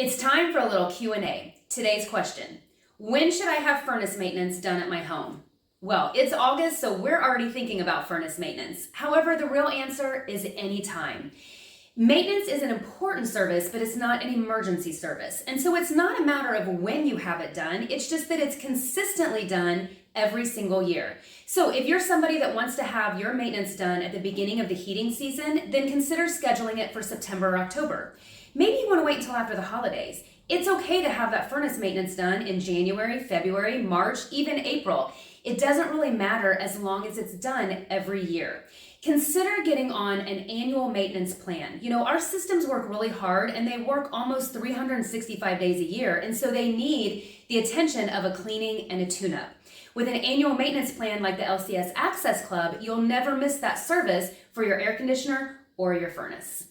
It's time for a little Q&A. Today's question: when should I have furnace maintenance done at my home? Well, it's August, so we're already thinking about furnace maintenance. However, the real answer is anytime. Maintenance is an important service, but it's not an emergency service. And so it's not a matter of when you have it done, it's just that it's consistently done every single year. So if you're somebody that wants to have your maintenance done at the beginning of the heating season, then consider scheduling it for September or October. Maybe you want to wait until after the holidays. It's okay to have that furnace maintenance done in January, February, March, even April. It doesn't really matter as long as it's done every year. Consider getting on an annual maintenance plan. You know, our systems work really hard and they work almost 365 days a year, and so they need the attention of a cleaning and a tune-up. With an annual maintenance plan like the LCS Access Club, you'll never miss that service for your air conditioner or your furnace.